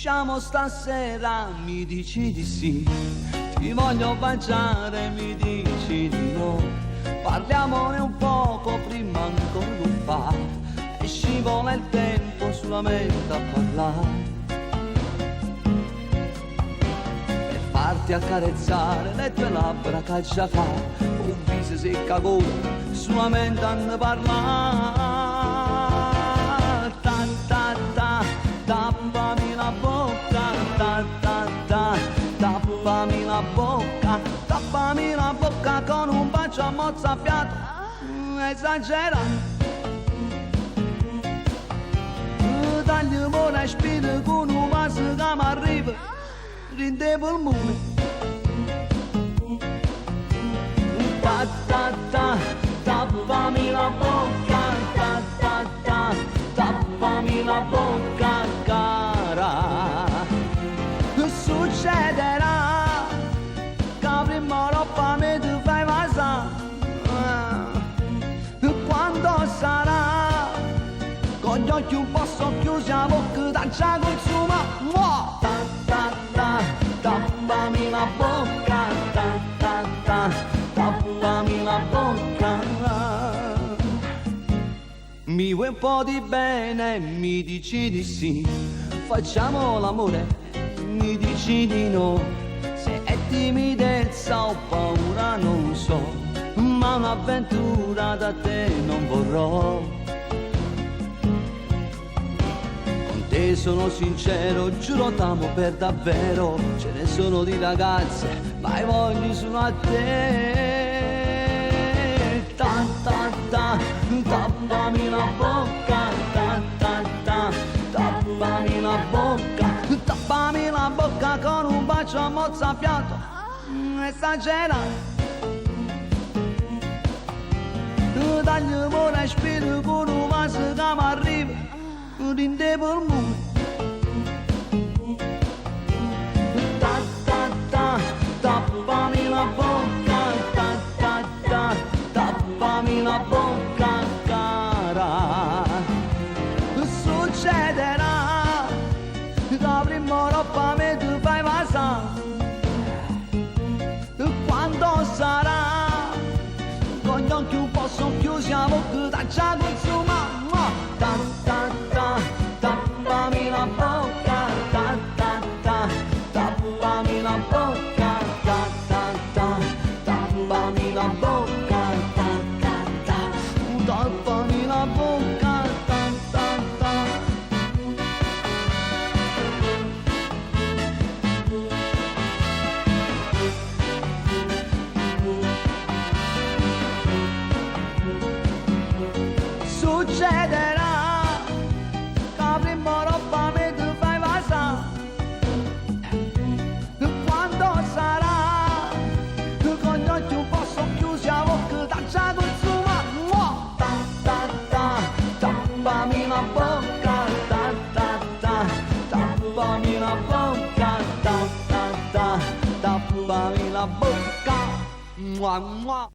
Usciamo stasera, mi dici di sì. Ti voglio baciare, mi dici di no. Parliamone un poco prima ancora non fa. E scivola il tempo sulla mente a parlare. Per farti accarezzare le tue labbra caccia fa. Un viso secca gola sulla mente a parlare. Ta ta ta, tappami la bocca. Ta ta ta, tappami la bocca. Tappami la bocca con un bacio a mozzafiato. Esagera. Tagliamo la spina con un vaso che mi arriva rinde polmone. Ta ta ta, tappami la bocca. Ta ta ta, tappami la bocca, cara. Succederà che prima roba mi tu fai vasare. Quando sarà con gli occhi un po' socchiusi a bocca da già consuma. Ta ta ta, tappami la bocca. Ta ta ta, tappami la bocca. Mi vuoi un po' di bene, mi dici di sì. Facciamo l'amore, mi dici di no. Se è timidezza o paura non so, ma un'avventura da te non vorrò. Te sono sincero, giuro t'amo per davvero. Ce ne sono di ragazze, ma i voglio solo a te. Ta ta ta, tappami la bocca. Ta ta ta, tappami la bocca. Tappami la bocca con un bacio a mozzafiato. Esagera. Tagliamo la spina con un vaso che mi arriva rinde polmone. Ta ta ta, tappami la bocca. Ta ta ta, tappami la bocca, cara. Succederà che prima roba me tu fai vasare. Quando sarà con gli occhi un po' socchiusi a bocca da già consuma. Ta ta ta, tappami la bocca. Ta ta ta, tappami la bocca. Ta ta ta, tappami la bocca. Ta ta ta, tappami la bocca. Ta ta ta. Succederà che prima roba me tu fai vasare. Quando sarà con gli occhi un po' socchiusi a bocca da già consuma. Ta ta ta, tappami la bocca. Ta ta ta, tappami la bocca. Ta ta ta, tappami la bocca. Mua mua.